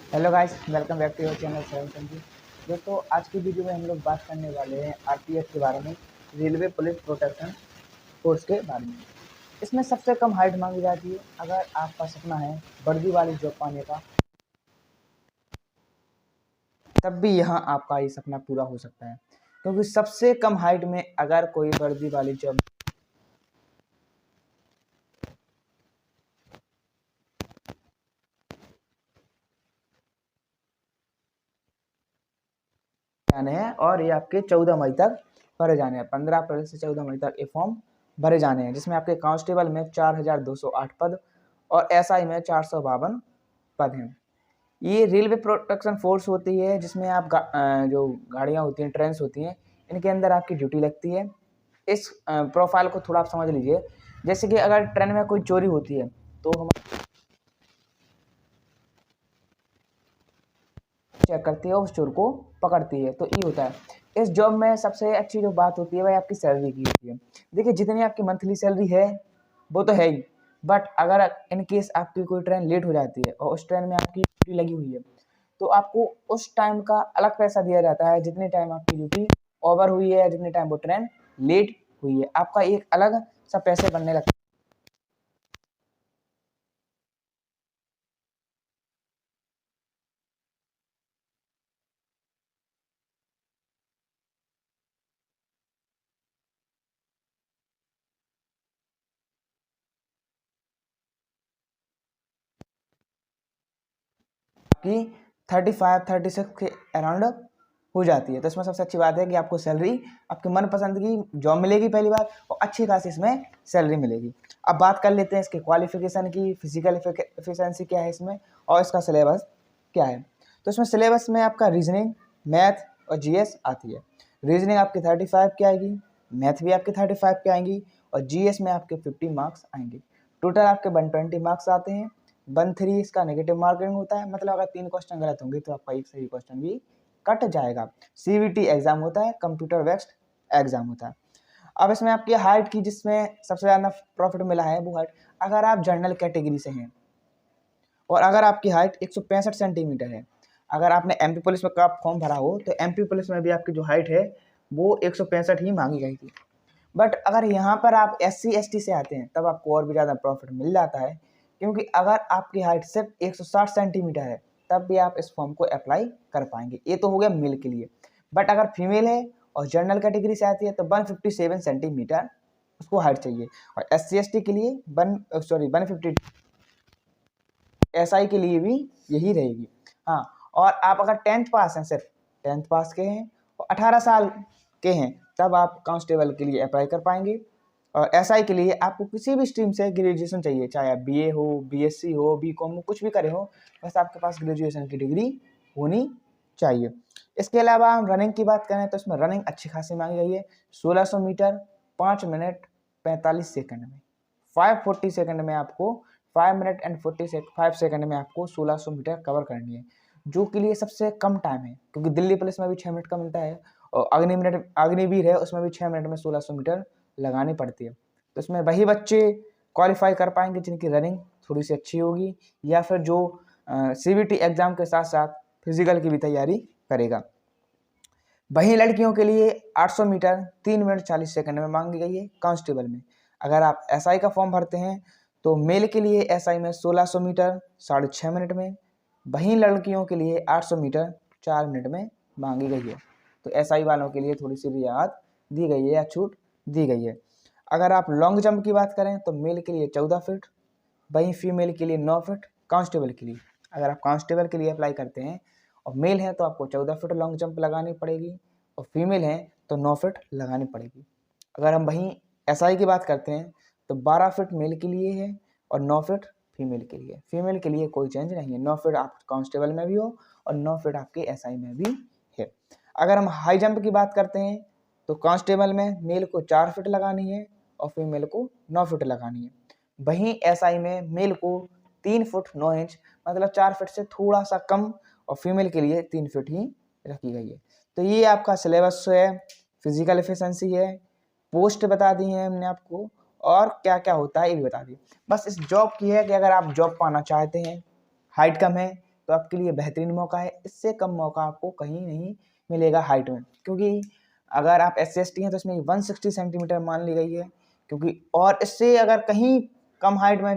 Hello guys, welcome back to your channel seven Sanjeev. दोस्तों, आज की वीडियो में हम लोग बात करने वाले हैं आरपीएफ के बारे में, रेलवे पुलिस प्रोटेक्शन फोर्स के बारे में। इसमें सबसे कम हाइट मांगी जाती है। अगर आपका सपना है वर्दी वाली जॉब पाने का, तब भी यहाँ आपका ये सपना पूरा हो सकता है, क्योंकि सबसे कम हाइट में अगर कोई वर्दी वाली जॉब जाने हैं और ये आपके 14 मई तक भरे जाने हैं। 15 अप्रैल से 14 मई तक ये फॉर्म भरे जाने हैं, जिसमें आपके कांस्टेबल में 4208 पद और एसआई में 452 पद हैं। ये रेलवे प्रोटेक्शन फोर्स होती है, जिसमें आप जो गाड़ियाँ होती हैं, ट्रेन्स होती हैं, इनके अंदर आपकी ड्यूटी लगती है। इस प्रोफाइल को थोड़ा आप समझ लीजिए। जैसे कि अगर ट्रेन में कोई चोरी होती है तो हम चेक करती है और उस चोर को पकड़ती है, तो ये होता है। इस जॉब में सबसे अच्छी जो बात होती है वह आपकी सैलरी की होती है। देखिए, जितनी आपकी मंथली सैलरी है वो तो है ही, बट अगर इन केस आपकी कोई ट्रेन लेट हो जाती है और उस ट्रेन में आपकी ड्यूटी लगी हुई है, तो आपको उस टाइम का अलग पैसा दिया जाता है। जितने टाइम आपकी ड्यूटी ओवर हुई है या जितने टाइम वो ट्रेन लेट हुई है, आपका एक अलग सा पैसे बनने लगता है कि 35-36 के अराउंड हो जाती है। तो इसमें सबसे अच्छी बात है कि आपको सैलरी आपके मनपसंद की जॉब मिलेगी पहली बात, और अच्छी खासी इसमें सैलरी मिलेगी। अब बात कर लेते हैं इसके क्वालिफिकेशन की, फिजिकल एफिशिएंसी क्या है इसमें, और इसका सिलेबस क्या है। तो इसमें सिलेबस में आपका रीजनिंग, मैथ और जीएस आती है। रीजनिंग आपकी 35 की आएगी, मैथ भी आपकी 35 की आएंगी, और जीएस में आपके 50 मार्क्स आएंगे। टोटल आपके 120 मार्क्स आते हैं। 1-3 इसका नेगेटिव मार्किंग होता है, मतलब अगर 3 क्वेश्चन गलत होंगे तो आपका एक सही क्वेश्चन भी कट जाएगा। सीवीटी एग्जाम होता है, कंप्यूटर बेस्ड एग्जाम होता है। अब इसमें आपकी हाइट की, जिसमें सबसे ज़्यादा प्रॉफिट मिला है वो हाइट, अगर आप जनरल कैटेगरी से हैं और अगर आपकी हाइट 165 सेंटीमीटर है, अगर आपने एमपी पुलिस में का फॉर्म भरा हो तो एमपी पुलिस में भी आपकी जो हाइट है वो 165 ही मांगी गई थी। बट अगर यहाँ पर आप SC ST से आते हैं तब आपको और भी ज़्यादा प्रॉफिट मिल जाता है, क्योंकि अगर आपकी हाइट सिर्फ 160 सेंटीमीटर है तब भी आप इस फॉर्म को अप्लाई कर पाएंगे। ये तो हो गया मेल के लिए। बट अगर फीमेल है और जनरल कैटेगरी से आती है तो 157 सेंटीमीटर उसको हाइट चाहिए, और SC ST के लिए 150 SI के लिए भी यही रहेगी। हाँ, और आप अगर 10th पास हैं, सिर्फ 10th पास के हैं और 18 साल के हैं, तब आप कांस्टेबल के लिए अप्लाई कर पाएंगे। और SI के लिए आपको किसी भी स्ट्रीम से ग्रेजुएशन चाहिए, चाहे आप BA हो, BSc हो, BCom हो, कुछ भी करे हो, बस आपके पास ग्रेजुएशन की डिग्री होनी चाहिए। इसके अलावा हम रनिंग की बात करें तो इसमें रनिंग अच्छी खासी मांगी गई है। 1600 मीटर 5 मिनट 45 सेकंड में, 540 सेकंड में आपको 5 मिनट एंड 45 सेकंड में आपको 1600 मीटर कवर करनी है, जो के लिए सबसे कम टाइम है, क्योंकि दिल्ली पुलिस में भी 6 मिनट का मिलता है और अग्निवीर है उसमें भी 6 मिनट में 1600 मीटर लगानी पड़ती है। तो इसमें वही बच्चे क्वालिफाई कर पाएंगे जिनकी रनिंग थोड़ी सी अच्छी होगी, या फिर जो CBT एग्जाम के साथ साथ फिजिकल की भी तैयारी करेगा। वहीं लड़कियों के लिए 800 मीटर 3 मिनट 40 सेकंड में मांगी गई है कांस्टेबल में। अगर आप SI का फॉर्म भरते हैं तो मेल के लिए SI में 1600 मीटर 6.5 मिनट में, वहीं लड़कियों के लिए 800 मीटर 4 मिनट में मांगी गई है। तो SI वालों के लिए थोड़ी सी रियायत दी गई है या छूट दी गई है। अगर आप लॉन्ग जंप की बात करें तो मेल के लिए 14 फीट, वहीं फीमेल के लिए 9 फीट। कांस्टेबल के लिए, अगर आप कांस्टेबल के लिए अप्लाई करते हैं और मेल है तो आपको 14 फीट लॉन्ग जंप लगानी पड़ेगी, और फीमेल है तो 9 फीट लगानी पड़ेगी। अगर हम वहीं SI की बात करते हैं तो 12 फीट मेल के लिए है और 9 फीट फीमेल के लिए। फीमेल के लिए कोई चेंज नहीं है, 9 फीट आप कांस्टेबल में भी हो और 9 फीट आपके SI में भी है। अगर हम हाई जंप की बात करते हैं तो कांस्टेबल में मेल को 4 फीट लगानी है और फीमेल को 9 फीट लगानी है। वहीं SI में मेल को 3 फुट 9 इंच, मतलब 4 फीट से थोड़ा सा कम, और फीमेल के लिए 3 फीट ही रखी गई है। तो ये आपका सिलेबस है, फिजिकल एफिशिएंसी है, पोस्ट बता दी है हमने आपको, और क्या क्या होता है ये भी बता दी। बस इस जॉब की है कि अगर आप जॉब पाना चाहते हैं, हाइट कम है तो आपके लिए बेहतरीन मौका है। इससे कम मौका आपको कहीं नहीं मिलेगा हाइट में, क्योंकि अगर आप SC/ST हैं तो इसमें 160 सेंटीमीटर मान ली गई है, क्योंकि और इससे अगर कहीं कम हाइट में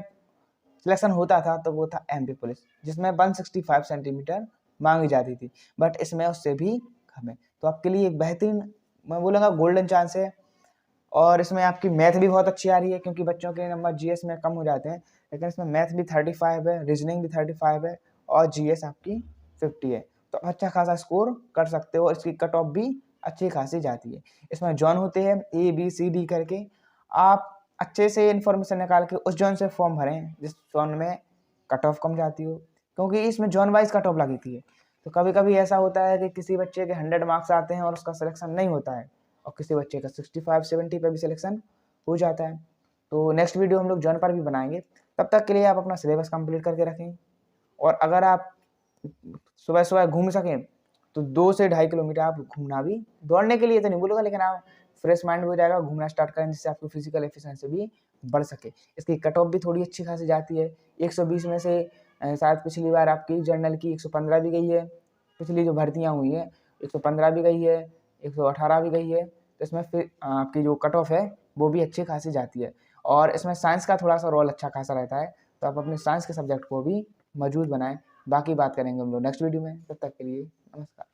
सिलेक्शन होता था तो वो था MP पुलिस, जिसमें 165 सेंटीमीटर मांगी जाती थी, बट इसमें उससे भी कम है। तो आपके लिए एक बेहतरीन, मैं बोलूँगा गोल्डन चांस है। और इसमें आपकी मैथ भी बहुत अच्छी आ रही है, क्योंकि बच्चों के नंबर GS में कम हो जाते हैं, लेकिन इसमें मैथ भी 35 है, रीजनिंग भी 35 है और GS आपकी 50 है। तो अच्छा खासा स्कोर कर सकते हो और इसकी कट ऑफ भी अच्छी खासी जाती है। इसमें जॉन होते हैं ABCD करके, आप अच्छे से इन्फॉर्मेशन निकाल के उस जॉन से फॉर्म भरें जिस जॉन में कट ऑफ कम जाती हो, क्योंकि इसमें जॉन वाइज कट ऑफ लगी थी। तो कभी कभी ऐसा होता है कि किसी बच्चे के 100 मार्क्स आते हैं और उसका सिलेक्शन नहीं होता है, और किसी बच्चे का 65-70 पे भी सिलेक्शन हो जाता है। तो नेक्स्ट वीडियो हम लोग जॉन पर भी बनाएंगे। तब तक के लिए आप अपना सिलेबस कंप्लीट करके रखें, और अगर आप सुबह सुबह घूम सकें तो 2 से 2.5 किलोमीटर आप घूमना भी, दौड़ने के लिए तो नहीं बोलूँगा, लेकिन आप फ्रेश माइंड हो जाएगा, घूमना स्टार्ट करें, जिससे आपकी फिजिकल एफिशिएंसी भी बढ़ सके। इसकी कट ऑफ भी थोड़ी अच्छी खासी जाती है। 120 में से शायद पिछली बार आपकी जनरल की 115 भी गई है, पिछली जो भर्तियाँ हुई हैं 115 भी गई है, 118 भी गई है। तो इसमें फिर आपकी जो कट ऑफ है वो भी अच्छी खासी जाती है। और इसमें साइंस का थोड़ा सा रोल अच्छा खासा रहता है, तो आप अपने साइंस के सब्जेक्ट को भी मजबूत बनाएं। बाकी बात करेंगे हम लोग नेक्स्ट वीडियो में। तब तक के लिए नमस्कार।